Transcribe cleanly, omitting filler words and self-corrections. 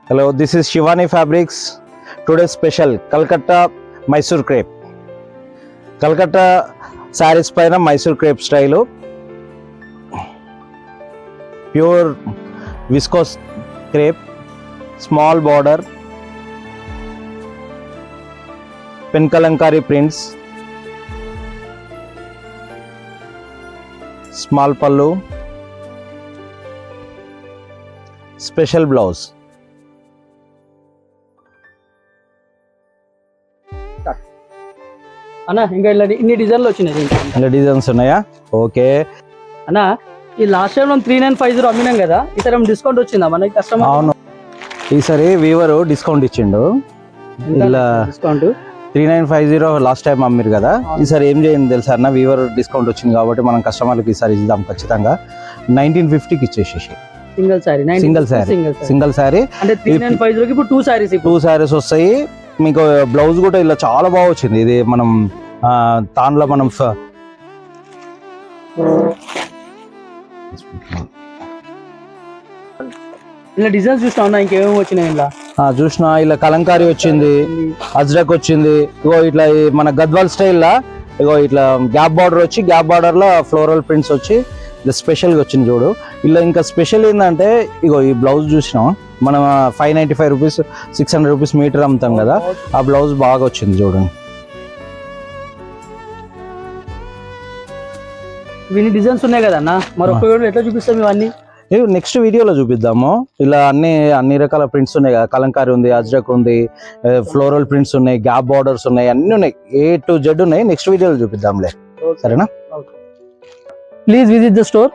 Hello, this is Shivani Fabrics. Today's special Calcutta Mysore crepe. Calcutta sarees paina Mysore crepe style. Pure viscose crepe, small border, Penkalankari prints, small pallu, special blouse. అన్న ఇంకా ఇలా ఇన్ని డిజైన్లు వచ్చినాయి ఇలా designs ఉన్నాయా? Okay అన్న. ఈ లాస్ట్ టైం 3950 అమ్మినాం కదా, ఈసారి డిస్కౌంట్ వచ్చిందా మనకి కస్టమర్? అవును, ఈసారి వీవర్ డిస్కౌంట్ ఇచ్చిండు. ఇలా డిస్కౌంట్ 3950 లాస్ట్ టైం అమ్మిరు కదా, ఈసారి ఏం చేయండి తెలుసా అన్న, వీవర్ డిస్కౌంట్ వచ్చింది కాబట్టి మనం కస్టమర్లకి ఈసారి ఇద్దాం ఖచ్చితంగా. 1950కి ఇచ్చేసేసి సింగిల్ సారీ సింగిల్ సారీ అంటే 3950కి ఇప్పుడు టూ సారీస్ వస్తాయి. మీకు బ్లౌజ్ కూడా ఇలా చాలా బాగా వచ్చింది. ఇది మనం దానిలో మనం ఇలా డిజైన్స్ చూస్తా ఉన్నా, ఇంకేమేమి వచ్చినాయి ఇలా చూసిన. ఇలా కలంకారీ వచ్చింది, అజ్రక్ వచ్చింది. ఇగో ఇట్లా మన గద్వాల్ స్టైల్ ఇగో ఇట్లా గ్యాప్ బార్డర్ వచ్చి, గ్యాప్ బార్డర్ లో ఫ్లోరల్ ప్రింట్స్ వచ్చి ఇలా స్పెషల్గా వచ్చింది చూడు. ఇలా ఇంకా స్పెషల్ ఏంటంటే ఇగో ఈ బ్లౌజ్ చూసినాం మనం 595 రూపీస్ 600 రూపీస్ మీటర్ అమ్ముతాం కదా, ఆ బ్లౌజ్ బాగా వచ్చింది చూడండి. ఇన్ని డిజైన్స్ ఉన్నాయి కదా అన్న, మరొక వీడియో ఎట్లా చూపిస్తాం ఇవన్నీ? నెక్స్ట్ వీడియోలో చూపిద్దాము. ఇలా అన్ని రకాల ప్రింట్స్ ఉన్నాయి కదా, కలంకారీ ఉంది, అజ్రక్ ఉంది, ఫ్లోరల్ ప్రింట్స్ ఉన్నాయి, గ్యాప్ బార్డర్స్ ఉన్నాయి, అన్ని ఉన్నాయి, A to Z ఉన్నాయి. నెక్స్ట్ వీడియోలో చూపిద్దాంలే, సరేనా? Please visit the store.